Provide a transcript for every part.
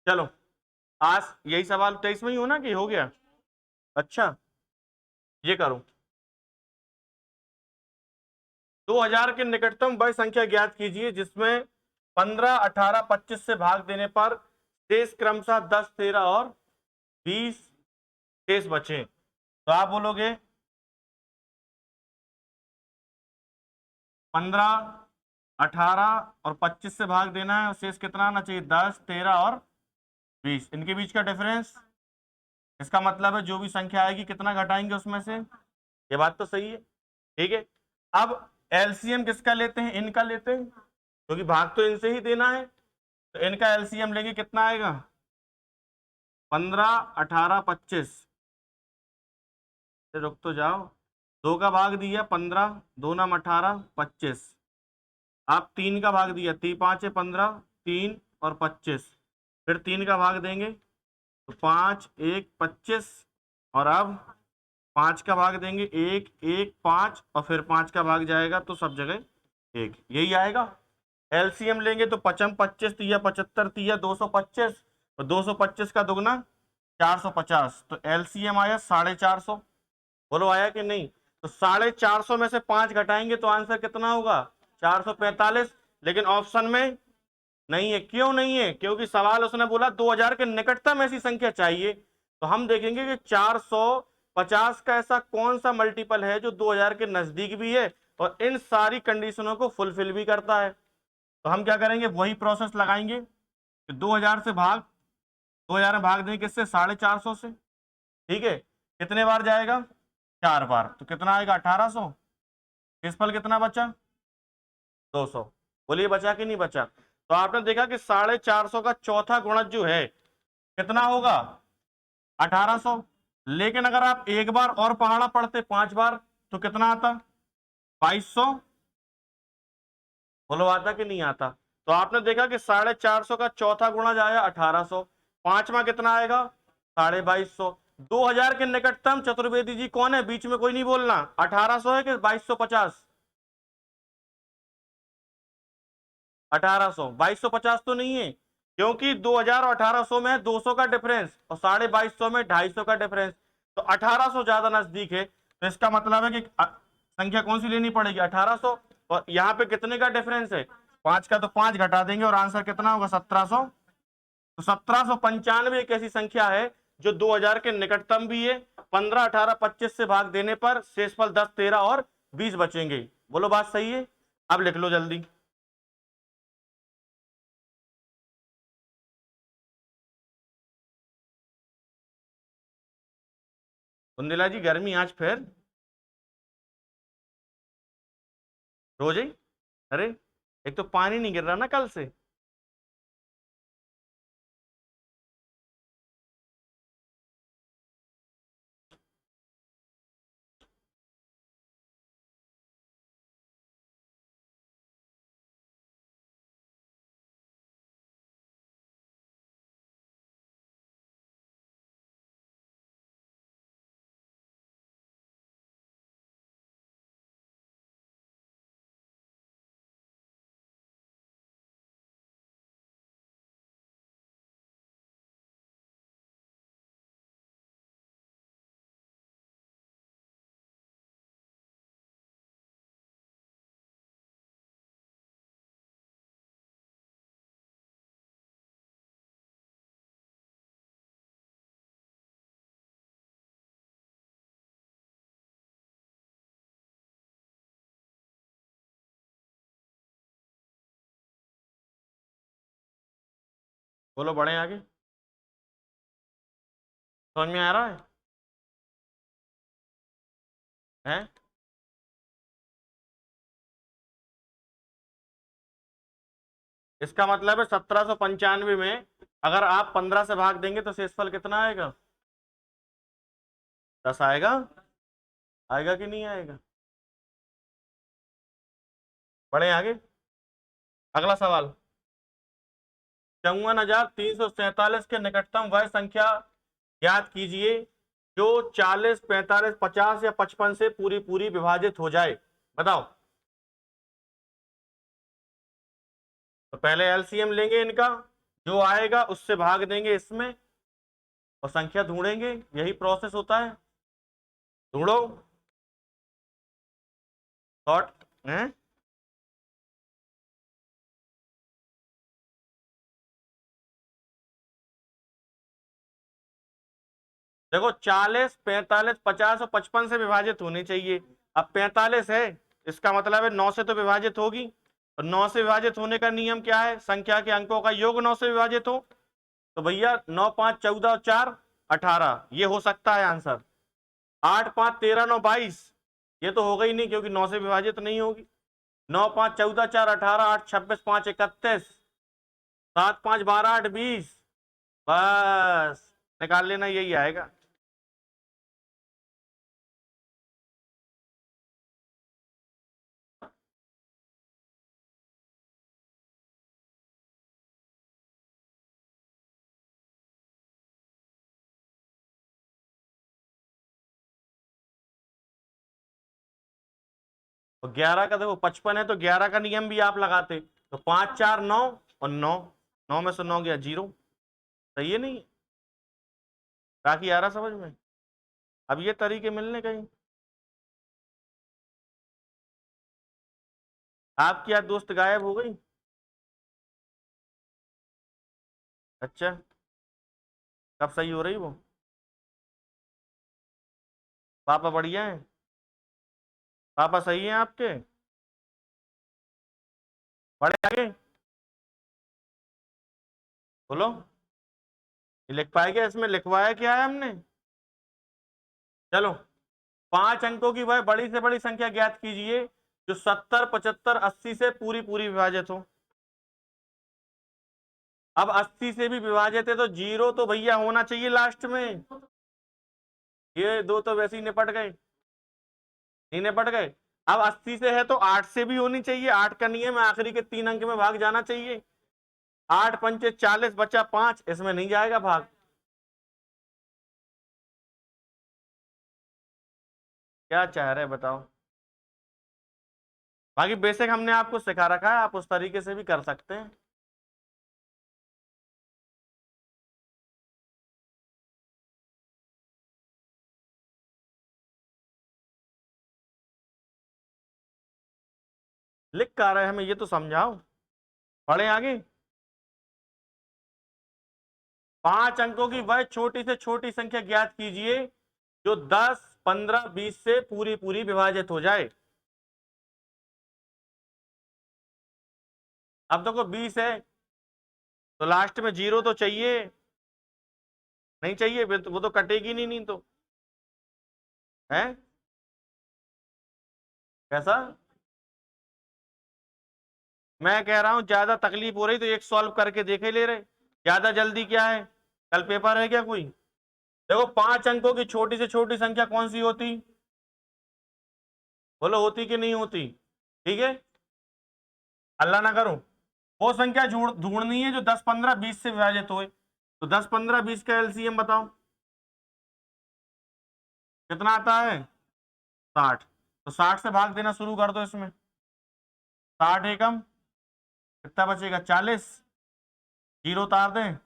चलो आज यही सवाल 23 में ही हो ना कि हो गया? अच्छा ये करो, 2000 के निकटतम वह संख्या ज्ञात कीजिए जिसमें 15, 18, 25 से भाग देने पर शेष क्रमशः 10, 13 और 20 शेष बचे। तो आप बोलोगे 15, 18 और 25 से भाग देना है और शेष कितना आना चाहिए? 10, 13 और 20। इनके बीच का डिफरेंस, इसका मतलब है जो भी संख्या आएगी कितना घटाएंगे उसमें से। ये बात तो सही है, ठीक है। अब एलसीएम किसका लेते हैं? इनका लेते हैं, क्योंकि भाग तो इनसे ही देना है। तो इनका एलसीएम लेंगे, कितना आएगा? 15, 18, 25। रुक तो जाओ, 2 का भाग दिया 15, 2 नाम 18, 25। आप 3 का भाग दिया, 3 5 है 15, 3 और 25। फिर 3 का भाग देंगे तो 5, 1, 25। और अब 5 का भाग देंगे, 1, 1, 5 और फिर 5 का भाग जाएगा तो सब जगह 1, यही आएगा। एलसीएम लेंगे तो 55, 25 तिया 75 तिया 225 और 225 का दुगना 450। तो एलसीएम आया 450। बोलो आया कि नहीं? तो 450 में से 5 घटाएंगे तो आंसर कितना होगा? 445। लेकिन ऑप्शन में नहीं है। क्यों नहीं है? क्योंकि सवाल उसने बोला 2000 के निकटतम ऐसी संख्या चाहिए। तो हम देखेंगे कि 450 का ऐसा कौन सा मल्टीपल है जो 2000 के नजदीक भी है और इन सारी कंडीशनों को फुलफिल भी करता है। तो हम क्या करेंगे? वही प्रोसेस लगाएंगे कि 2000 से भाग, 2000 में भाग देंगे किससे? 450 से। ठीक है, कितने बार जाएगा? 4 बार। तो कितना आएगा? 1800। इस फल कितना बचा? 200। बोलिए बचा कि नहीं बचा? तो आपने देखा कि 450 का चौथा गुणज जो है कितना होगा? 1800। लेकिन अगर आप एक बार और पहाड़ा पढ़ते 5 बार तो कितना आता? 2200। बोलो आता कि नहीं आता? तो आपने देखा कि 450 का चौथा गुणज आया 1800, पांचवा कितना आएगा? 2250। 2000 के निकटतम चतुर्वेदी जी कौन है? बीच में कोई नहीं बोलना। 1800 है कि 2250? 1800। 2250 तो नहीं है, क्योंकि 2000 और 1800 में 200 का डिफरेंस और 2250 में 250 का डिफरेंस। तो 1800 ज्यादा नजदीक है। तो इसका मतलब है कि संख्या कौन सी लेनी पड़ेगी? 1800। और यहाँ पे कितने का डिफरेंस है? 5 का, तो 5 घटा देंगे और आंसर कितना होगा? 1700। तो 1795 एक ऐसी संख्या है जो 2000 के निकटतम भी है। 15, 18, 25 से भाग देने पर शेषफल 10, 13 और 20 बचेंगे। बोलो बात सही है? अब लिख लो जल्दी। बुंदेला जी गर्मी आज फिर रोज ही? अरे एक तो पानी नहीं गिर रहा ना कल से। बोलो बढ़े आगे। समझ में आ रहा है? इसका मतलब है 1795 में अगर आप 15 से भाग देंगे तो शेषफल कितना आएगा? 10 आएगा। आएगा कि नहीं आएगा? बढ़े आगे। अगला सवाल, 54,347 के निकटतम वह संख्या ज्ञात कीजिए जो 40, 45, 50 या 55 से पूरी पूरी विभाजित हो जाए। बताओ। तो पहले एलसीएम लेंगे इनका, जो आएगा उससे भाग देंगे इसमें और संख्या ढूंढेंगे, यही प्रोसेस होता है। ढूंढो शॉर्ट है। देखो 40, 45, 50 और 55 से विभाजित होनी चाहिए। अब 45 है, इसका मतलब है 9 से तो विभाजित होगी, और 9 से विभाजित होने का नियम क्या है, संख्या के अंकों का योग 9 से विभाजित हो। तो भैया 9 5 14 और 4 18, ये हो सकता है आंसर। 8 5 13 9 22, ये तो होगा ही नहीं क्योंकि 9 से विभाजित नहीं होगी। 9 5 14 4 18, 8 26 5 31, 7 5 12 8 20, बस निकाल लेना, यही आएगा। और 11 का देखो 55 है तो 11 का नियम भी आप लगाते, तो 5 4 9 और 9, 9 में से 9 गया 0। सही है नहीं? बाकी आ रहा समझ में? अब ये तरीके मिलने कहीं। आपकी यार दोस्त गायब हो गई? अच्छा, कब सही हो रही वो? पापा बढ़िया है? पापा सही है आपके? पढ़े आगे? बोलो, ये लिख पाएगा? इसमें लिखवाया क्या है हमने? चलो, 5 अंकों की वह बड़ी से बड़ी संख्या ज्ञात कीजिए जो 70 75 80 से पूरी पूरी विभाजित हो। अब 80 से भी विभाजित है तो 0 तो भैया होना चाहिए लास्ट में। ये दो तो वैसे ही निपट गए, नहीं निपट गए। अब 80 से है तो 8 से भी होनी चाहिए, 8 का नियम है, आखिरी के 3 अंक में भाग जाना चाहिए। 8 पंचे 40 बचा 5, इसमें नहीं जाएगा भाग। क्या चाह रहे बताओ? बाकी बेसिक हमने आपको सिखा रखा है, आप उस तरीके से भी कर सकते हैं। लिख कर रहे हैं हमें, ये तो समझाओ। पढ़े आगे। 5 अंकों की वह छोटी से छोटी संख्या ज्ञात कीजिए जो 10 15 20 से पूरी पूरी विभाजित हो जाए। अब देखो 20 है तो लास्ट में 0 तो चाहिए, नहीं चाहिए वो तो कटेगी नहीं, नहीं तो है कैसा? मैं कह रहा हूं ज्यादा तकलीफ हो रही तो एक सॉल्व करके देखे ले रहे, ज्यादा जल्दी क्या है, कल पेपर है क्या कोई? देखो 5 अंकों की छोटी से छोटी संख्या कौन सी होती? बोलो, होती कि नहीं होती? ठीक है, अल्लाह ना करो वो संख्या ढूंढनी है जो 10 15 20 से विभाजित होए। तो 10 15 20 का एलसीएम बताओ कितना आता है? 60। तो 60 से भाग देना शुरू कर दो इसमें। 60 एकम कितना बचेगा? 40। जीरो उतार दें,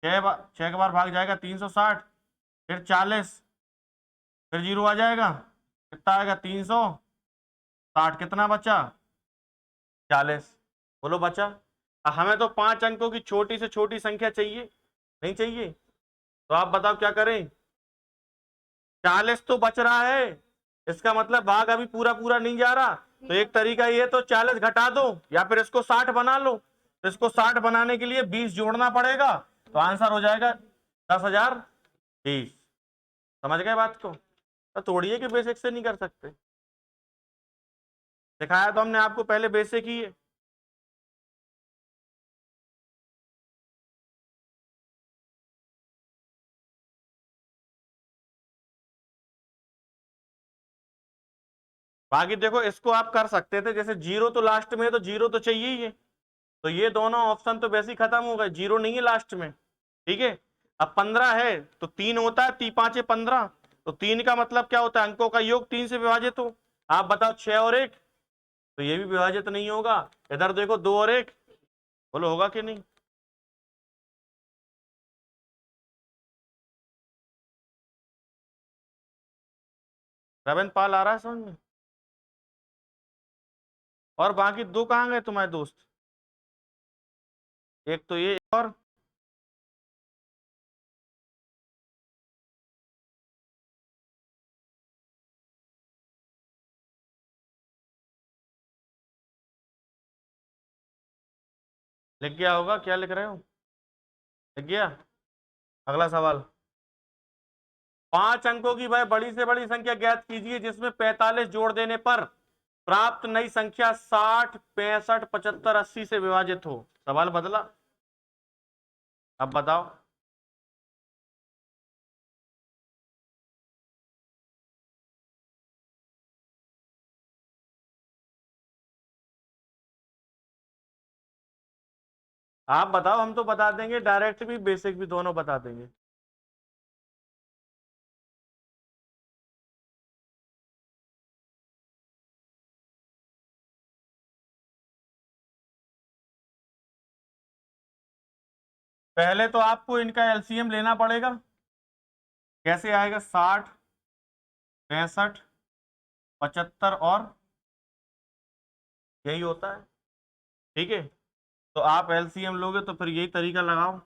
6 के बार भाग जाएगा 360, फिर 40, फिर जीरो आ जाएगा, कितना आएगा? 360। कितना बचा? 40। बोलो बचा। हमें तो 5 अंकों की छोटी से छोटी संख्या चाहिए, नहीं चाहिए? तो आप बताओ क्या करें? 40 तो बच रहा है, इसका मतलब भाग अभी पूरा पूरा नहीं जा रहा। तो एक तरीका ये तो 40 घटा दो या फिर इसको 60 बना लो। तो इसको 60 बनाने के लिए 20 जोड़ना पड़ेगा, तो आंसर हो जाएगा 10,020। समझ गए बात को? तो तोड़िए कि बेसिक से नहीं कर सकते? सिखाया तो हमने आपको पहले बेसिक ही है। बाकी देखो इसको आप कर सकते थे, जैसे जीरो तो लास्ट में है तो जीरो तो चाहिए ही है, तो ये दोनों ऑप्शन तो वैसे ही खत्म हो गए, जीरो नहीं है लास्ट में। ठीक है, अब 15 है तो 3 होता है, 3 5 15, तो 3 का मतलब क्या होता है? अंकों का योग 3 से विभाजित हो। आप बताओ 6 और 1, तो ये भी विभाजित नहीं होगा। इधर देखो 2 और 1, बोलो होगा कि नहीं? रविंद्र पाल आ रहा है समझ में? और बाकी दो कहाँ गए तुम्हारे दोस्त? एक तो ये और लिख गया होगा, क्या लिख रहे हो? लिख गया? अगला सवाल। 5 अंकों की भाई बड़ी से बड़ी संख्या ज्ञात कीजिए जिसमें 45 जोड़ देने पर प्राप्त नई संख्या 60, 65, 75, 80 से विभाजित हो। सवाल बदला। अब बताओ। आप बताओ, हम तो बता देंगे, डायरेक्ट भी बेसिक भी दोनों बता देंगे। पहले तो आपको इनका एलसीएम लेना पड़ेगा। कैसे आएगा? 60, 65, 75 और यही होता है। ठीक है, तो आप एलसीएम लोगे तो फिर यही तरीका लगाओ।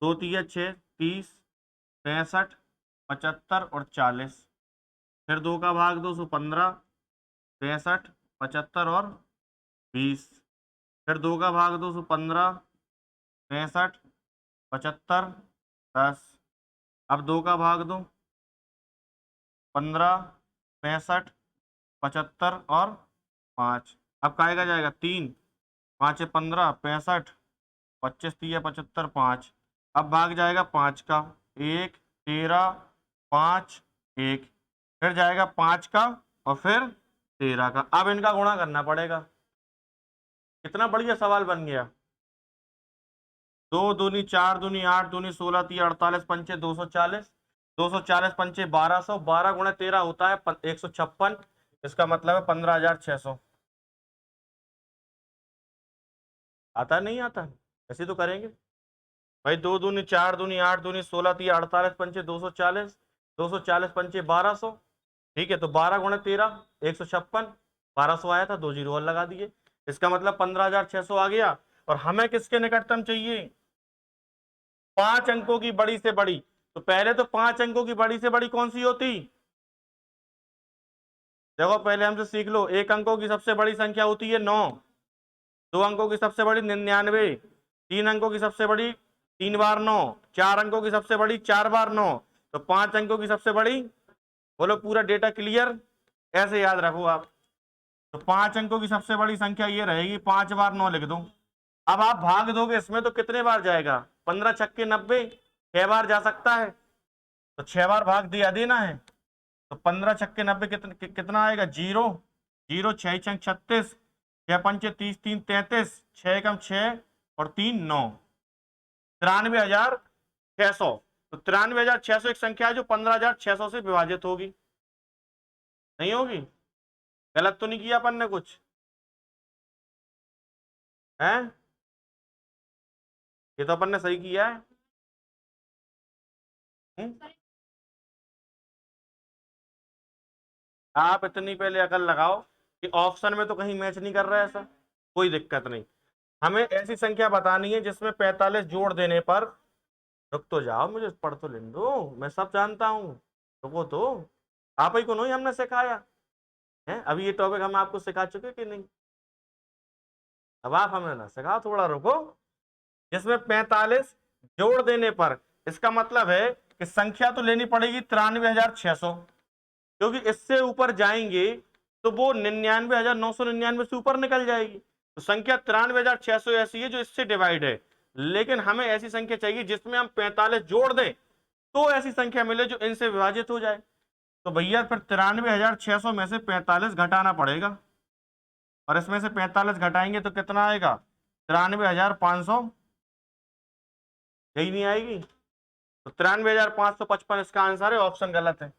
2 तिया 6, 30, 65, 75 और 40। फिर 2 का भाग दो, 15, 65, 75 और 20। फिर 2 का भाग दो, 15, 65, 75, 10। अब 2 का भाग दो, 15, 65, 75 और 5। अब काएगा जाएगा 3, 5 15, 65, 25 तिया 75, 5। अब भाग जाएगा 5 का, 1, 13, 5, 1। फिर जाएगा 5 का और फिर 13 का। अब इनका गुणा करना पड़ेगा। कितना बढ़िया सवाल बन गया। 2 दूनी 4 दूनी 8 दूनी 16 तिया 48 पंचे 240। 240 पंचे 1200, 12 × 13 होता है 156। इसका मतलब है 15,600। आता नहीं आता? ऐसे तो करेंगे भाई। 2 दूनी 4 दूनी 8 दूनी 16 तिया 48 पंचे 240। 240 पंचे 1200। ठीक है, तो 12 × 13 156। 1200 आया था, 2 जीरो और लगा दिए। इसका मतलब 15,600 आ गया। और हमें किसके निकटतम चाहिए? 5 अंकों की बड़ी से बड़ी। तो पहले तो 5 अंकों की बड़ी से बड़ी कौन सी होती? देखो पहले हमसे सीख लो। 1 अंकों की सबसे बड़ी संख्या होती है 9। 2 अंकों की सबसे बड़ी 99। 3 अंकों की सबसे बड़ी 3 बार 9। 4 अंकों की सबसे बड़ी 4 बार 9। तो 5 अंकों की सबसे बड़ी, बोलो पूरा डेटा क्लियर? ऐसे याद रखो आप। तो 5 अंकों की सबसे बड़ी संख्या ये रहेगी, 5 बार 9 लिख दो। अब आप भाग दोगे इसमें तो कितने बार जाएगा? 15 छक्के 90, 6 बार जा सकता है। तो 6 बार भाग दिया देना है। तो 15 छक्के 90 कितना आएगा? जीरो। जीरो 6 छंग 36, 6 पंचे 30, 3 33, 6 एकम 6 और 3 9। 93,600। तो 93,600 एक संख्या है जो 15,600 से विभाजित होगी। नहीं होगी? गलत तो नहीं किया अपन ने कुछ? है? ये तो अपन ने सही किया है। हुँ? आप इतनी पहले अकल लगाओ कि ऑप्शन में तो कहीं मैच नहीं कर रहा है ऐसा। कोई दिक्कत नहीं। हमें ऐसी संख्या बतानी है जिसमें 45 जोड़ देने पर, रुक तो जाओ, मुझे पढ़ तो लेने दो, मैं सब जानता हूँ। रुको तो। आप ही को नहीं हमने सिखाया है? अभी ये टॉपिक हम आपको सिखा चुके कि नहीं? अब आप हमें ना सिखाओ, थोड़ा रुको। जिसमें 45 जोड़ देने पर, इसका मतलब है कि संख्या तो लेनी पड़ेगी 93,600, क्योंकि इससे ऊपर जाएंगे तो वो 99,999 से ऊपर निकल जाएगी। तो संख्या 93,600 ऐसी है जो इससे डिवाइड है। लेकिन हमें ऐसी संख्या चाहिए जिसमें हम 45 जोड़ दें तो ऐसी संख्या मिले जो इनसे विभाजित हो जाए। तो भैया फिर 93,600 में से 45 घटाना पड़ेगा। और इसमें से 45 घटाएंगे तो कितना आएगा? 93,500। यही नहीं आएगी? तो 93,555 इसका आंसर है, ऑप्शन गलत है।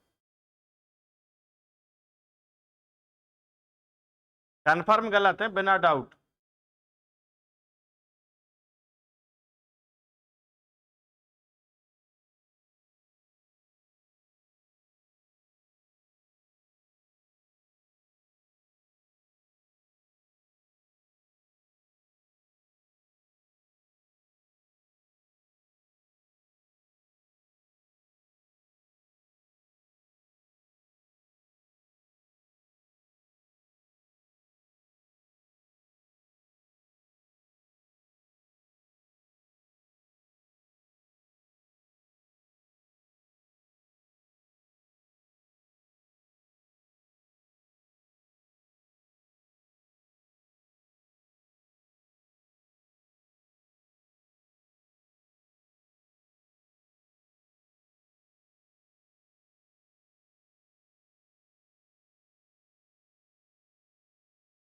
कन्फर्म गलत है, बिना डाउट।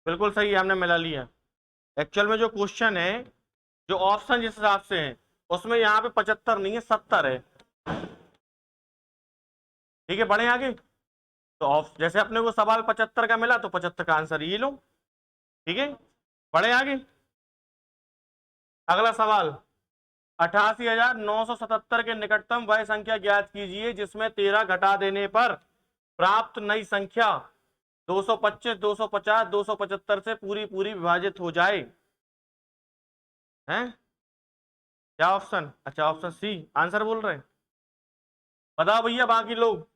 बिल्कुल सही है, हमने मिला लिया। एक्चुअल में जो क्वेश्चन है, जो ऑप्शन जिस हिसाब से है, उसमें यहाँ पे 75 नहीं है, 70 है। ठीक है, बढ़े आगे। तो जैसे अपने को सवाल 75 का मिला, तो 75 का आंसर ये लो। ठीक है, बढ़े आगे। अगला सवाल, 88,977 के निकटतम वह संख्या ज्ञात कीजिए जिसमें 13 घटा देने पर प्राप्त नई संख्या 225, 250, 275 से पूरी पूरी विभाजित हो जाए। हैं? क्या ऑप्शन? अच्छा, ऑप्शन सी आंसर बोल रहे हैं। बताओ भैया बाकी लोग।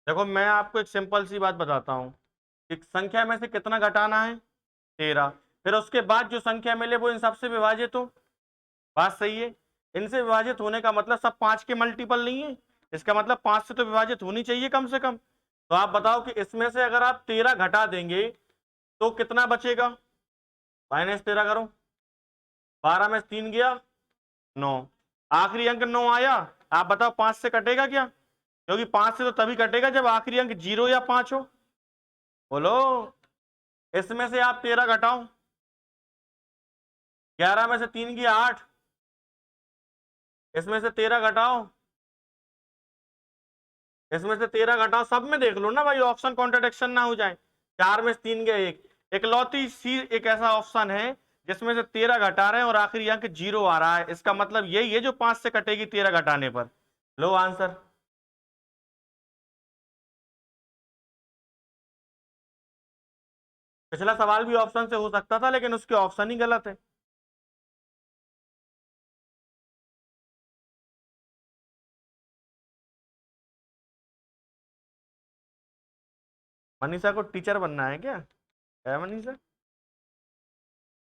देखो, मैं आपको एक सिंपल सी बात बताता हूँ। एक संख्या में से कितना घटाना है? 13। फिर उसके बाद जो संख्या मिले वो इन सबसे विभाजित हो। बात सही है। इनसे विभाजित होने का मतलब सब 5 के मल्टीपल नहीं है। इसका मतलब 5 से तो विभाजित होनी चाहिए कम से कम। तो आप बताओ कि इसमें से अगर आप 13 घटा देंगे तो कितना बचेगा? -13 करो। 12 में 3 गया 9। आखिरी अंक 9 आया। आप बताओ 5 से कटेगा क्या? क्योंकि 5 से तो तभी कटेगा जब आखिरी अंक 0 या 5 हो। बोलो। इसमें से आप 13 घटाओ। 11 में से 3 गया 8। इसमें से 13 घटाओ। इसमें से 13 घटाओ, सब में देख लो ना भाई, ऑप्शन कॉन्ट्रडिक्शन ना हो जाए। 4 में से 3 गए 1। इकलौती सी एक ऐसा ऑप्शन है जिसमें से 13 घटा रहे हैं और आखिरी अंक 0 आ रहा है। इसका मतलब यही है जो 5 से कटेगी 13 घटाने पर। लो आंसर। पिछला सवाल भी ऑप्शन से हो सकता था, लेकिन उसके ऑप्शन ही गलत है। मनीषा को टीचर बनना है क्या? है मनीषा?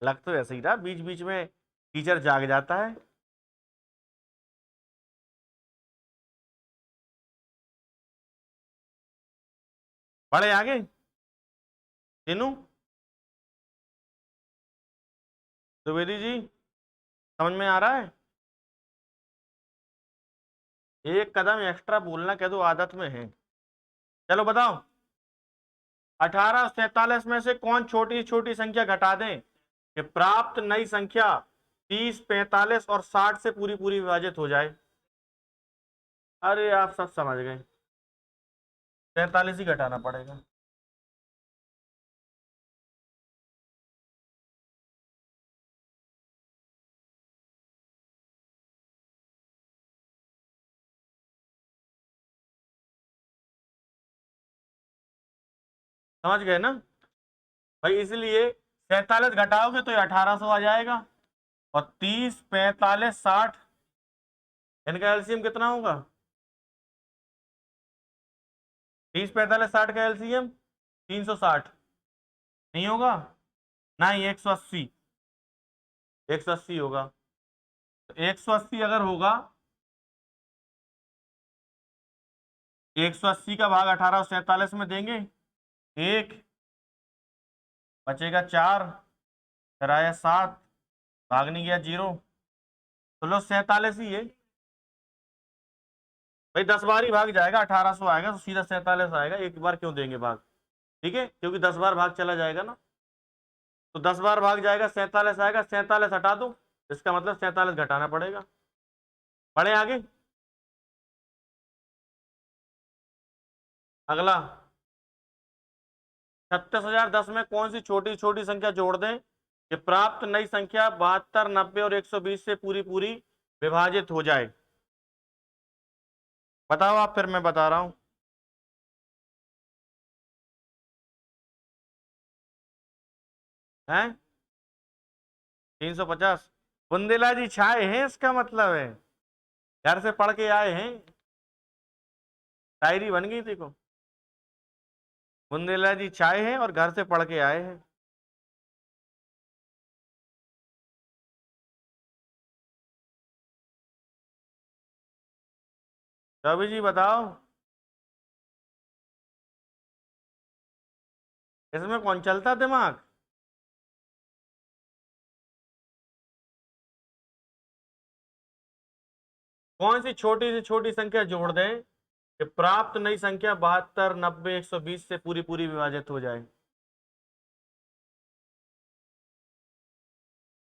लग तो ऐसे ही रहा, बीच बीच में टीचर जाग जाता है। पढ़े आगे। तीनू, द्विवेदी जी, समझ में आ रहा है? एक कदम एक्स्ट्रा बोलना कह दो, आदत में है। चलो बताओ। 18 और 47 में से कौन छोटी छोटी संख्या घटा दें कि प्राप्त नई संख्या 30, 45 और 60 से पूरी पूरी विभाजित हो जाए? अरे आप सब समझ गए। 43 ही घटाना पड़ेगा। समझ गए ना भाई? इसलिए 47 घटाओगे तो ये 1800 आ जाएगा। और 30, 45, 60, इनका एलसीएम कितना होगा? 30, 45, 60 का एलसीएम 360। नहीं होगा? नहीं, 180। 180 होगा। तो 180 अगर होगा, 180 का भाग 1847 में देंगे, एक बचेगा 4, फिर आया 7, भाग नहीं गया 0। तो लो 47 ही है भाई। 10 बार ही भाग जाएगा, 1800 आएगा तो सीधा 47 आएगा। एक बार क्यों देंगे भाग? ठीक है, क्योंकि 10 बार भाग चला जाएगा ना। तो 10 बार भाग जाएगा, 47 आएगा, 47 हटा दो, इसका मतलब 47 घटाना पड़ेगा। बढ़े आगे। अगला, 36,010 में कौन सी छोटी छोटी संख्या जोड़ दें कि प्राप्त नई संख्या 72, 90 और 120 से पूरी पूरी विभाजित हो जाए? बताओ आप, फिर मैं बता रहा हूं। हैं? 350? बुंदेला जी छाए हैं, इसका मतलब है घर से पढ़ के आए हैं। डायरी बन गई देखो। बुंदेला जी चाय है और घर से पढ़ के आए हैं। रवि जी बताओ, इसमें कौन चलता दिमाग? कौन सी छोटी से छोटी संख्या जोड़ दें कि प्राप्त नई संख्या 72, 90, 120 से पूरी पूरी विभाजित हो जाए?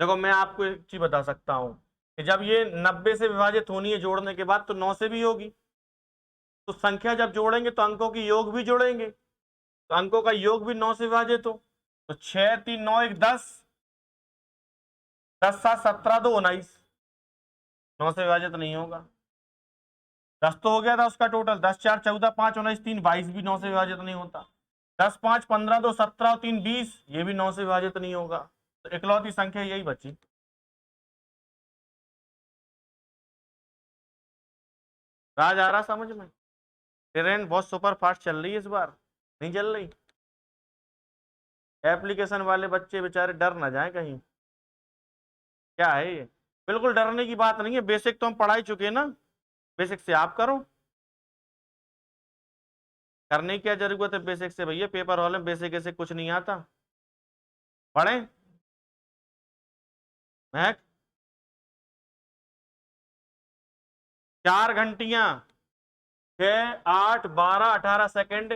देखो मैं आपको एक चीज बता सकता हूं कि जब ये 90 से विभाजित होनी है जोड़ने के बाद, तो 9 से भी होगी। तो संख्या जब जोड़ेंगे तो अंकों की योग भी जोड़ेंगे, तो अंकों का योग भी 9 से विभाजित हो। तो 6 3 9 1 10, 10 7 17 2 19, 9 से विभाजित नहीं होगा। 10 तो हो गया था उसका टोटल, 10 4 14 5 19 3 22 भी 9 से विभाजित नहीं होता। 10 5 15 2 17 और 3 20, ये भी 9 से विभाजित नहीं होगा। तो इकलौती संख्या यही बची। राज आ रहा समझ में? ट्रेन बहुत सुपर फास्ट चल रही है इस बार, नहीं चल रही? एप्लीकेशन वाले बच्चे बेचारे डर ना जाए कहीं। क्या है ये? बिल्कुल डरने की बात नहीं है, बेसिक तो हम पढ़ा ही चुके हैं ना। बेसिक से आप करो, करने की क्या जरूरत है बेसिक से भैया? पेपर हॉल में बेसिक से कुछ नहीं आता, पढ़े महक। 4 घंटियां 6 8 12 18 सेकंड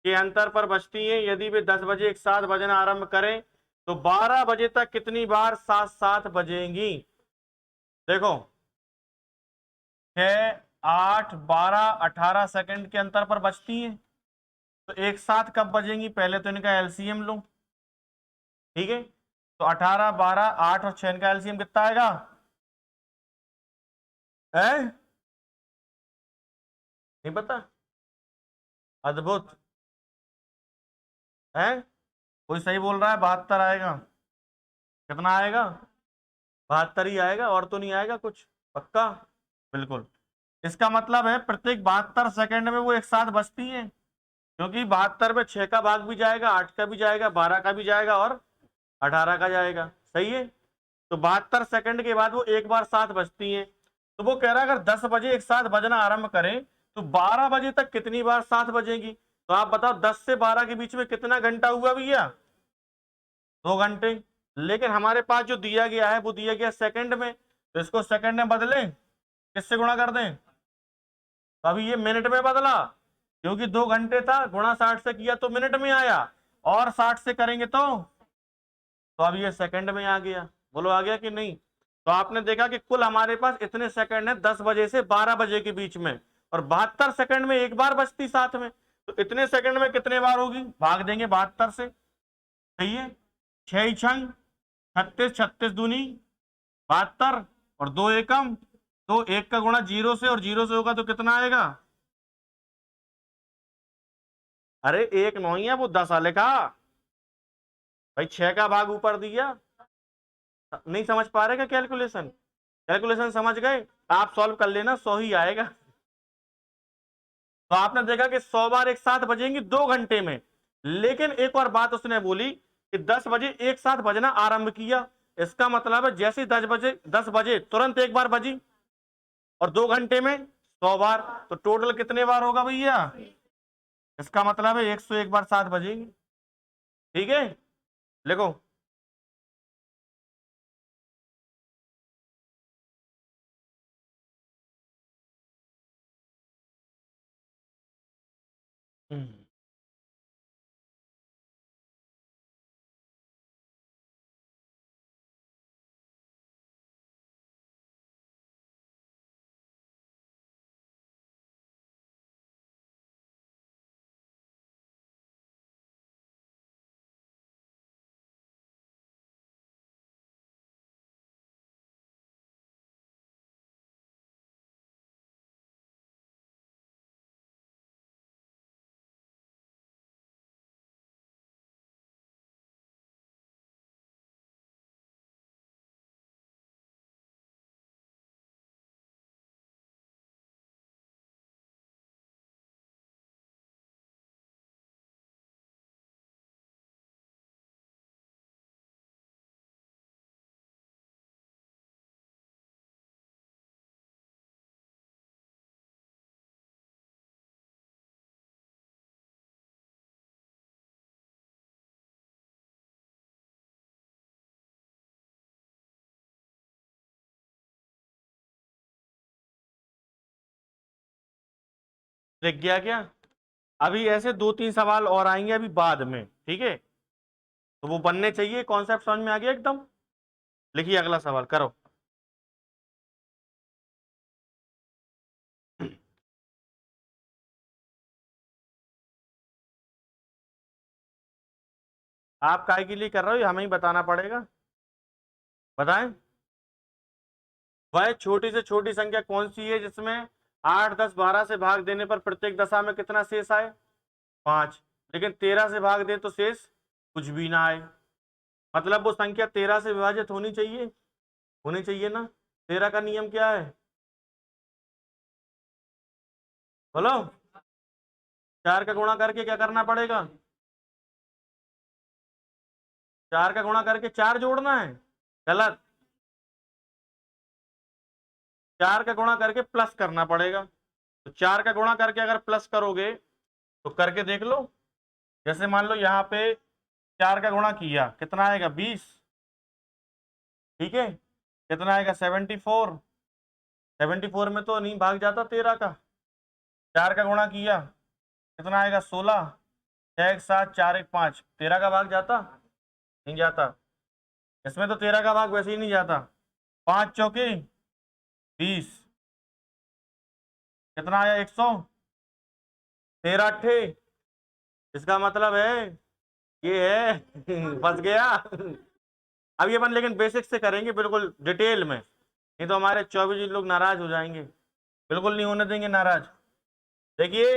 के अंतर पर बजती हैं। यदि वे 10 बजे एक साथ बजना आरंभ करें तो 12 बजे तक कितनी बार साथ साथ बजेंगी? देखो 6 8 12 18 सेकंड के अंतर पर बजती हैं, तो एक साथ कब बजेंगी? पहले तो इनका एलसीएम लो, ठीक है? तो 18 12 8 और 6 का एलसीएम कितना आएगा? है नहीं पता? अद्भुत है। कोई सही बोल रहा है 72 आएगा। कितना आएगा? 72 ही आएगा, और तो नहीं आएगा कुछ? पक्का? बिल्कुल। इसका मतलब है प्रत्येक 72 सेकंड में वो एक साथ बजती हैं, क्योंकि 72 में 6 का भाग भी जाएगा, 8 का भी जाएगा, 12 का भी जाएगा और 18 का जाएगा। सही है? तो 72 सेकंड के बाद वो एक बार साथ बजती हैं। तो वो कह रहा है अगर 10 बजे एक साथ बजना आरंभ करें तो 12 बजे तक कितनी बार साथ बजेगी? तो आप बताओ 10 से 12 के बीच में कितना घंटा हुआ भैया? 2 घंटे। लेकिन हमारे पास जो दिया गया है वो दिया गया सेकंड में, तो इसको सेकंड में बदलें, किससे गुणा कर दें? तो अभी ये मिनट में बदला, क्योंकि 2 घंटे था, गुणा 60 से किया तो मिनट में आया, और 60 से करेंगे तो अब ये सेकंड में आ गया। बोलो आ गया कि नहीं? तो आपने देखा कि कुल हमारे पास इतने सेकंड है 10 बजे से 12 बजे के बीच में, और 72 सेकंड में एक बार बचती साथ में। तो इतने सेकंड में कितने बार होगी? भाग देंगे 72 से। सही है? 6 छंग 36, 36 दूनी 72, और 2 एकम, तो एक का गुणा जीरो से, और जीरो से होगा तो कितना आएगा? अरे एक नौ ही है वो, 10 लिखा भाई, 6 का भाग ऊपर दिया। नहीं समझ पा रहे क्या कैलकुलेशन? कैलकुलेशन समझ गए? आप सॉल्व कर लेना, 100 ही आएगा। तो आपने देखा कि 100 बार एक साथ बजेंगी 2 घंटे में। लेकिन एक और बात उसने बोली कि 10 बजे एक साथ बजना आरंभ किया। इसका मतलब है जैसे 10 बजे तुरंत एक बार बजी, और 2 घंटे में 100 बार। तो टोटल कितने बार होगा भैया? इसका मतलब है 101 बार साथ बजेंगी। ठीक है? लिखो। लिख गया क्या? अभी ऐसे 2-3 सवाल और आएंगे अभी बाद में, ठीक है, तो वो बनने चाहिए। कॉन्सेप्ट समझ में आ गया एकदम? लिखिए अगला सवाल करो। आप काय के लिए कर रहे हो, ये हमें ही बताना पड़ेगा, बताएं। वह छोटी से छोटी संख्या कौन सी है जिसमें 8, 10, 12 से भाग देने पर प्रत्येक दशा में कितना शेष आए? 5। लेकिन 13 से भाग दे तो शेष कुछ भी ना आए। मतलब वो संख्या 13 से विभाजित होनी चाहिए ना। 13 का नियम क्या है बोलो? 4 का गुणा करके क्या करना पड़ेगा? 4 का गुणा करके 4 जोड़ना है? गलत। 4 का गुणा करके प्लस करना पड़ेगा। तो 4 का गुणा करके अगर प्लस करोगे तो करके देख लो। जैसे मान लो यहाँ पे 4 का गुणा किया, कितना आएगा? 20। ठीक है, कितना आएगा? 74। 74 में तो नहीं भाग जाता 13 का। 4 का गुणा किया, कितना आएगा? 16। 6 1 7 4 1 5, 13 का भाग जाता? नहीं जाता। इसमें तो 13 का भाग वैसे ही नहीं जाता। 5 चौके 20, कितना आया? 100। 13 अट्ठे, इसका मतलब है ये है फंस गया। अब ये अपन लेकिन बेसिक से करेंगे बिल्कुल डिटेल में, नहीं तो हमारे 24 लोग नाराज हो जाएंगे। बिल्कुल नहीं होने देंगे नाराज। देखिए,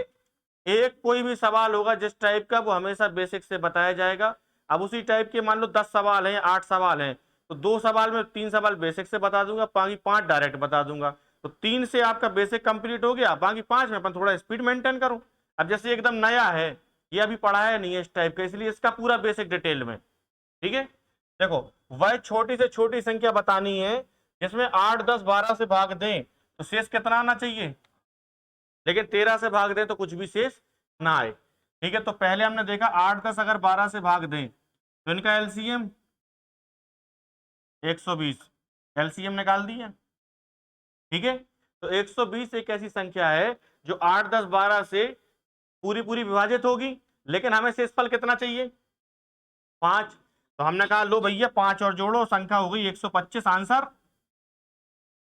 एक कोई भी सवाल होगा जिस टाइप का, वो हमेशा बेसिक से बताया जाएगा। अब उसी टाइप के मान लो 10 सवाल हैं, 8 सवाल हैं, तो 2 सवाल में 3 सवाल बेसिक से बता दूंगा, बाकी 5 डायरेक्ट बता दूंगा। तो 3 से आपका बेसिक कंप्लीट हो गया, बाकी 5 में अपन थोड़ा स्पीड मेंटेन करूं। अब जैसे एकदम नया है, ये अभी पढ़ाया नहीं है इस टाइप का, इसलिए इसका पूरा बेसिक डिटेल में। ठीक है, देखो, वह छोटी से छोटी संख्या बतानी है जिसमें 8, 10, 12 से भाग दें तो शेष कितना आना चाहिए? लेकिन 13 से भाग दें तो कुछ भी शेष ना आए। ठीक है, तो पहले हमने देखा 8, 10 अगर 12 से भाग दें तो इनका एलसीएम 120, एलसीएम निकाल दिया। ठीक है, तो 120 एक ऐसी संख्या है जो 8, 10, 12 से पूरी पूरी विभाजित होगी, लेकिन हमें शेषफल कितना चाहिए? 5। तो हमने कहा लो भैया 5 और जोड़ो, संख्या हो गई 125। आंसर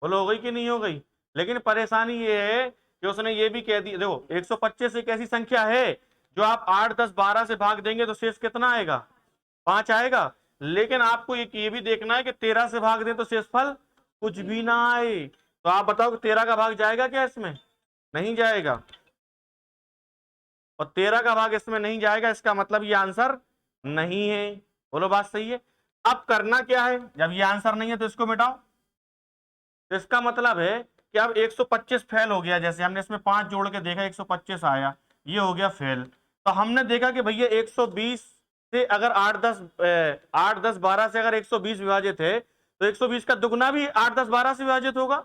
बोलो हो गई कि नहीं हो गई? लेकिन परेशानी ये है कि उसने ये भी कह दिया, देखो 125 एक ऐसी संख्या है जो आप 8, 10, 12 से भाग देंगे तो शेष कितना आएगा? 5 आएगा। लेकिन आपको ये भी देखना है कि 13 से भाग दें तो शेषफल कुछ भी ना आए। तो आप बताओ कि 13 का भाग जाएगा क्या इसमें? नहीं जाएगा। और 13 का भाग इसमें नहीं जाएगा, इसका मतलब ये आंसर नहीं है। बोलो बात सही है? अब करना क्या है, जब ये आंसर नहीं है तो इसको मिटाओ। तो इसका मतलब है कि अब 125 फेल हो गया। जैसे हमने इसमें 5 जोड़ के देखा, 125 आया, ये हो गया फेल। तो हमने देखा कि भैया 120 से अगर 8, 10, 12 से अगर 120 विभाजित है तो 120 का दुगना भी 8, 10, 12 से विभाजित होगा,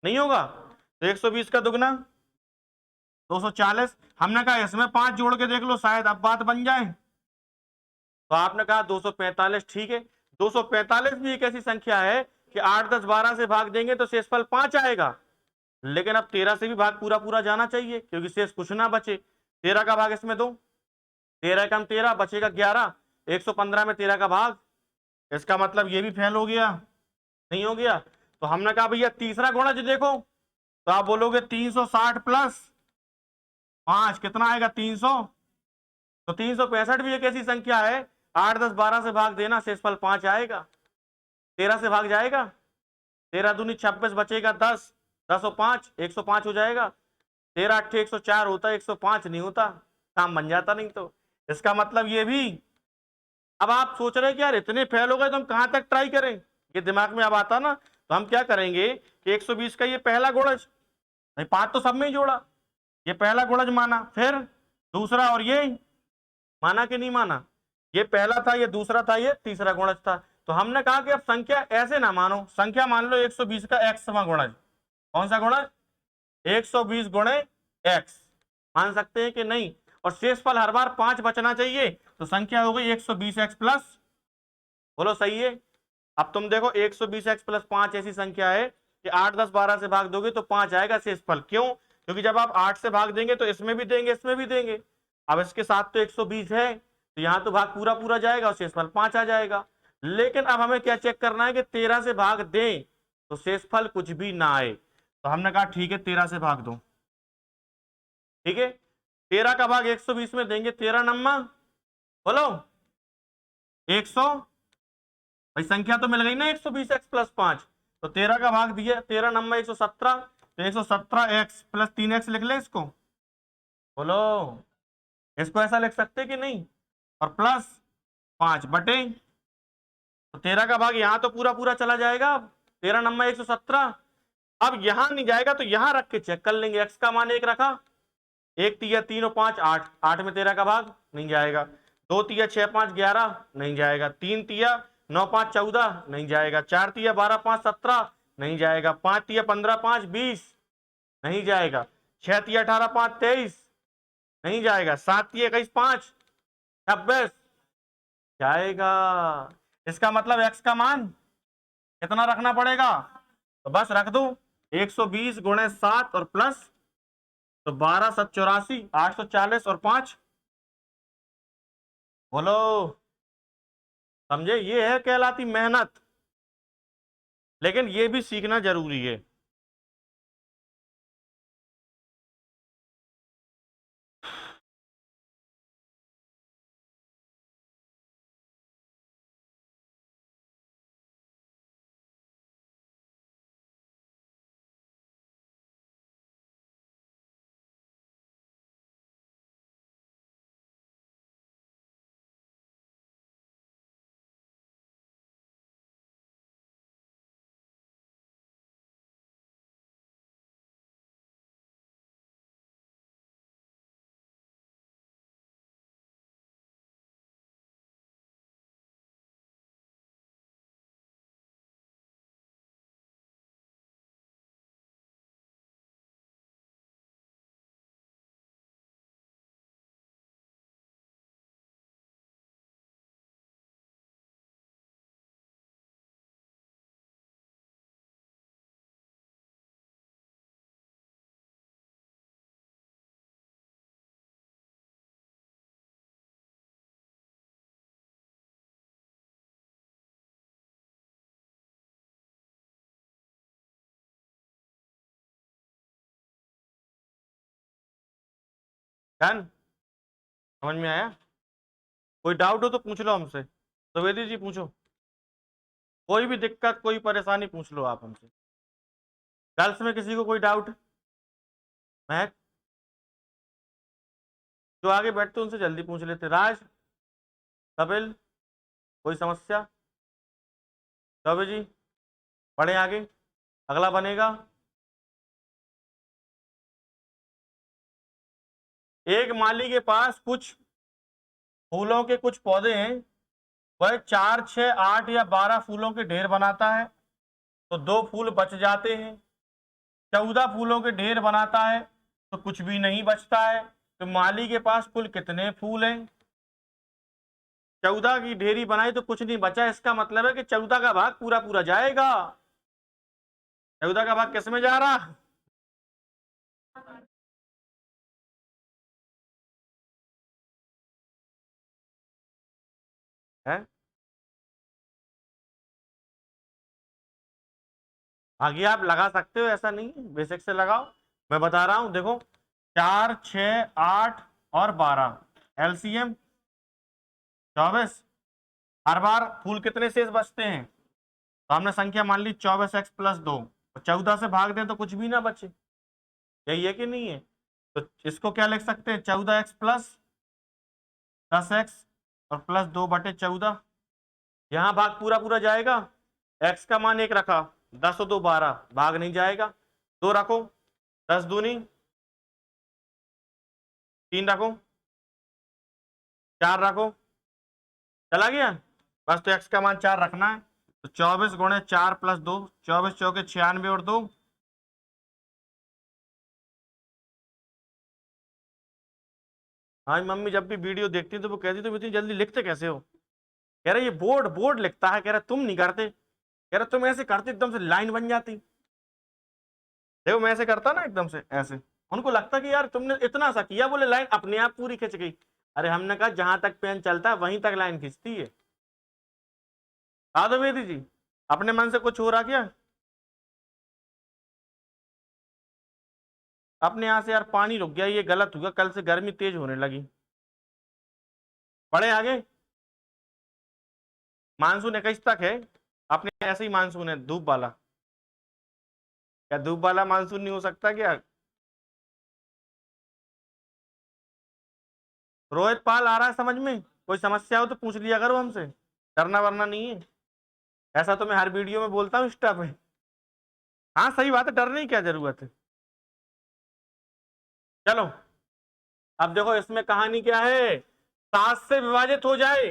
नहीं होगा? तो 120 का दुगना 240। हमने कहा इसमें 5 जोड़ के देख लो, शायद अब बात बन जाए। तो आपने कहा 245। ठीक है, 245 भी एक ऐसी संख्या है कि 8, 10, 12 से भाग देंगे तो शेषफल 5 आएगा। लेकिन अब 13 से भी भाग पूरा पूरा जाना चाहिए क्योंकि शेष कुछ ना बचे। 13 का भाग इसमें दो, 13 कम 13 बचेगा 11। 115 में 13 का भाग, इसका मतलब ये भी फेल हो गया, नहीं हो गया। तो हमने कहा भैया तीसरा गुणज देखो, तो आप बोलोगे 360 प्लस 5 कितना आएगा? 300। तो 365 भी एक ऐसी संख्या है, 8, 10, 12 से भाग देना, शेषफल 5 आएगा। 13 से भाग जाएगा? 13 दूनी 26, बचेगा 10। 10 और 5 105 हो जाएगा। 13 अट्ठे 104 होता है, 105 नहीं होता, काम बन जाता। नहीं तो इसका मतलब ये भी। अब आप सोच रहे हैं कि यार इतने फेल हो गए तो हम कहां तक ट्राई करें, ये दिमाग में अब आता ना। तो हम क्या करेंगे कि 120 का ये पहला गुणज, नहीं 5 तो सब में ही जोड़ा, ये पहला गुणज माना, फिर दूसरा, और ये माना कि नहीं माना? ये पहला था, ये दूसरा था, ये तीसरा गुणज था। तो हमने कहा कि अब संख्या ऐसे ना मानो, संख्या मान लो 120 का एक्सवां गुणज। कौन सा गुणज? 120 गुणे एक्स। मान सकते हैं कि नहीं? और शेषफल हर बार 5 बचना चाहिए, तो संख्या हो गई 120 एक्स प्लस। बोलो सही है? अब तुम देखो 120 एक्स प्लस 5 ऐसी संख्या है कि 8, 10, 12 से भाग दोगे तो 5 आएगा शेषफल। क्यों? क्योंकि जब आप 8 से भाग देंगे तो इसमें भी देंगे, इसमें भी देंगे। अब इसके साथ तो 120 है, तो यहाँ तो भाग पूरा पूरा जाएगा और शेषफल 5 आ जाएगा। लेकिन अब हमें क्या चेक करना है कि 13 से भाग दें तो शेषफल कुछ भी ना आए। तो हमने कहा ठीक है 13 से भाग दो। ठीक है, 13 का भाग 120 में देंगे, 13 नम्मा बोलो 100, भाई संख्या तो मिल गई ना 120 x प्लस 5, तो 13 का भाग दिया, 13 नंबर 117, तो 117 x प्लस 3x लिख ले इसको, बोलो इसको ऐसा लिख सकते कि नहीं, और प्लस 5 बटे, तो 13 का भाग यहाँ तो पूरा पूरा चला जाएगा, 13 नंबर 117, अब यहां नहीं जाएगा तो यहां रख के चेक कर लेंगे। x का मान 1 रखा, 1 तिया 3 और 5 8, 8 में 13 का भाग नहीं जाएगा, 2 तिया 6 5 11 नहीं जाएगा, 3 तिया 9 5 14 नहीं जाएगा, 4 तिया 12 5 17 नहीं जाएगा, 5 तिया 15 5 20 नहीं जाएगा, 6 तिया 18 5 23 नहीं जाएगा, 7 तिया 21 5 26 जाएगा। इसका मतलब x का मान कितना रखना पड़ेगा, तो बस रख दो 120 गुणे 7 और प्लस, तो 12 7 84 840 और 5, बोलो समझे, ये है कहलाती मेहनत, लेकिन ये भी सीखना जरूरी है। डन, समझ में आया, कोई डाउट हो तो पूछ लो हमसे, द्विवेदी जी पूछो, कोई भी दिक्कत कोई परेशानी पूछ लो आप हमसे। गर्ल्स में किसी को कोई डाउट, महक जो आगे बैठते उनसे जल्दी पूछ लेते, राज कपिल कोई समस्या, चौबे जी पढ़े आगे, अगला बनेगा एक माली के पास कुछ फूलों के कुछ पौधे हैं, वह 4 6 8 या 12 फूलों के ढेर बनाता है तो 2 फूल बच जाते हैं, 14 फूलों के ढेर बनाता है तो कुछ भी नहीं बचता है, तो माली के पास कुल कितने फूल हैं, 14 की ढेरी बनाई तो कुछ नहीं बचा, इसका मतलब है कि 14 का भाग पूरा पूरा जाएगा, 14 का भाग किस में जा रहा है, आगे आप लगा सकते हो, ऐसा नहीं बेसिक से लगाओ, मैं बता रहा हूं देखो 4 6 8 और 12 एलसीएम 24, हर बार फूल कितने शेष बचते हैं, तो हमने संख्या मान ली 24x प्लस 2, 14 से भाग दें तो कुछ भी ना बचे, यही है कि नहीं है, तो इसको क्या लिख सकते हैं 14x प्लस 10x और प्लस 2 बटे 14, यहाँ भाग पूरा पूरा जाएगा, x का मान 1 रखा, 10 और 2 12 भाग नहीं जाएगा, 2 रखो 10 दूनी 3 रखो 4 रखो, चला गया, बस तो x का मान 4 रखना है, तो 24 गुणे 4 प्लस 2, 24 चौके 96 और 2, हाँ मम्मी जब भी वीडियो देखती है तो वो कहती तुम इतनी जल्दी लिखते कैसे हो, कह रहे ये बोर्ड बोर्ड लिखता है, कह रहे तुम नहीं करते, कह रहे तुम ऐसे करते एकदम से लाइन बन जाती, देखो मैं ऐसे करता ना एकदम से ऐसे, उनको लगता कि यार तुमने इतना सा किया, बोले लाइन अपने आप पूरी खिंच गई। अरे हमने कहा जहां तक पेन चलता है वहीं तक लाइन खिंचती है। द्विवेदी जी, अपने मन से कुछ हो रहा क्या? अपने यहां से यार पानी रुक गया, ये गलत हुआ, कल से गर्मी तेज होने लगी। पढ़े आगे। मानसून 21 तक है अपने, ऐसे ही मानसून है धूप वाला। क्या धूप वाला मानसून नहीं हो सकता क्या? रोहित पाल आ रहा है समझ में? कोई समस्या हो तो पूछ लिया करो हमसे, डरना वरना नहीं है। ऐसा तो मैं हर वीडियो में बोलता हूँ इंस्टा पे। हाँ सही बात है, डरने की क्या जरूरत है। चलो अब देखो इसमें कहानी क्या है, 7 से विभाजित हो जाए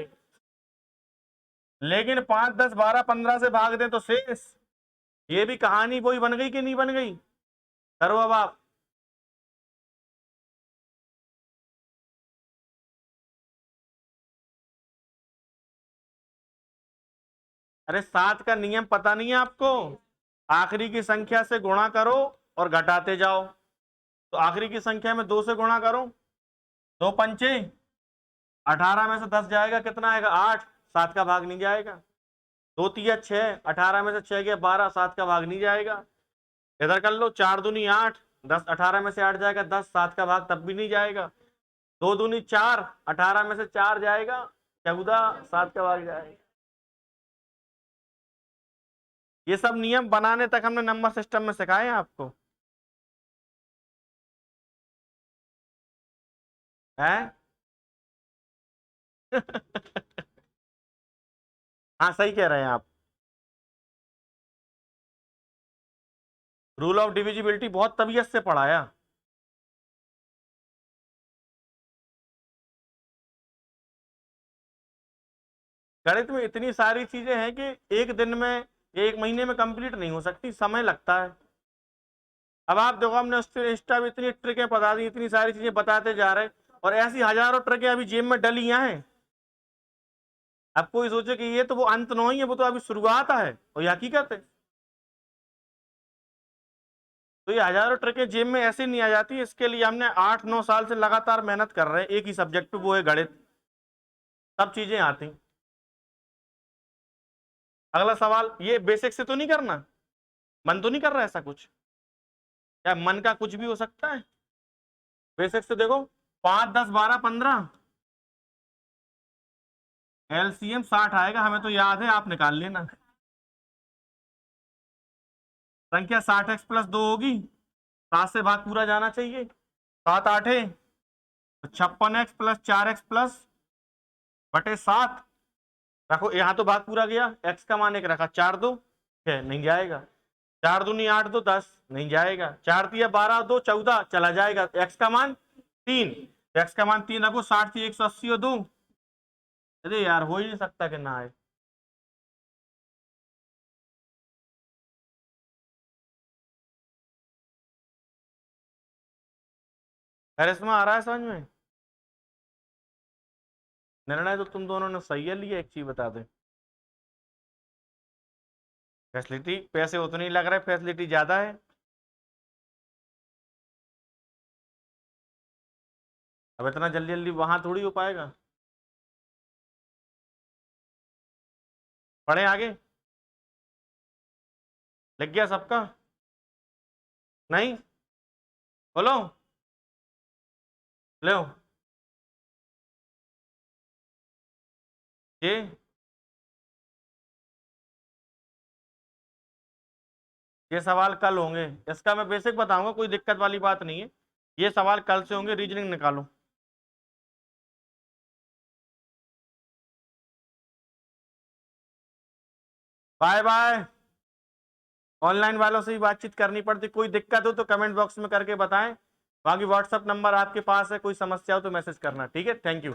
लेकिन 5, 10, 12, 15 से भाग दें तो शेष। ये भी कहानी वही बन गई कि नहीं बन गई? करो अब आप। अरे 7 का नियम पता नहीं है आपको? आखिरी की संख्या से गुणा करो और घटाते जाओ। तो आखिरी की संख्या में 2 से गुणा करो, 2 पंचे 18 में से 10 जाएगा, कितना आएगा 8, 7 का भाग नहीं जाएगा। 2 तिया 6, 18 में से 6 गया 12, 7 का भाग नहीं जाएगा। इधर कर लो, 4 दूनी 8, 10 18 में से 8 जाएगा 10, 7 का भाग तब भी नहीं जाएगा। 2 दूनी 4, 18 में से 4 जाएगा 14, 7 का भाग जाएगा। ये सब नियम बनाने तक हमने नंबर सिस्टम में सिखाए हैं आपको, हैं? हाँ सही कह रहे हैं आप। रूल ऑफ डिविजिबिलिटी बहुत तबीयत से पढ़ाया। गणित में इतनी सारी चीजें हैं कि एक दिन में, एक महीने में कंप्लीट नहीं हो सकती, समय लगता है। अब आप देखो, हमने इंस्टा में इतनी ट्रिकें बता दी, इतनी सारी चीजें बताते जा रहे हैं, और ऐसी हजारों ट्रिकें अभी जेब में डली हैं। अब कोई सोचे कि ये तो वो अंत नहीं है, वो तो अभी शुरुआत है, और ये हकीकत है। तो ये हजारों ट्रिकें जेब में ऐसे नहीं आ जाती, इसके लिए हमने 8-9 साल से लगातार मेहनत कर रहे हैं एक ही सब्जेक्ट पे, वो है गणित। सब चीजें आती। अगला सवाल, ये बेसिक से तो नहीं करना, मन तो नहीं कर रहा ऐसा कुछ? क्या मन का कुछ भी हो सकता है? बेसिक से देखो, 5, 10, 12, 15, एलसीएम 60 आएगा, हमें तो याद है, आप निकाल लेना। संख्या 60x+2 होगी, 7 से भाग पूरा जाना चाहिए, 7 8 तो 56x+4x+7 रखो, यहाँ तो भाग पूरा गया, x का मान 1 रखा, 4 2 6 नहीं जाएगा, 4 दूनी 8 2 10 नहीं जाएगा, 4 तिया 12 2 14 चला जाएगा, x का मान 3, x का मान 3 रखो, 60 थी 180 और 2, अरे यार हो ही नहीं सकता कि ना आए। करिश्मा आ रहा है समझ में? निर्णय तो तुम दोनों ने सही है लिया, एक चीज बता दे, फैसिलिटी पैसे उतने ही लग रहे, फैसिलिटी ज्यादा है। अब इतना जल्दी जल्दी वहां थोड़ी हो पाएगा। पढ़े आगे। लग गया सबका? नहीं? बोलो। लो ये ये सवाल कल होंगे, इसका मैं बेसिक बताऊंगा, कोई दिक्कत वाली बात नहीं है। ये सवाल कल से होंगे, रीजनिंग निकालो। Bye bye. ऑनलाइन वालों से ही बातचीत करनी पड़ती, कोई दिक्कत हो तो कमेंट बॉक्स में करके बताएं। बाकी व्हाट्सअप नंबर आपके पास है, कोई समस्या हो तो मैसेज करना, ठीक है? Thank you.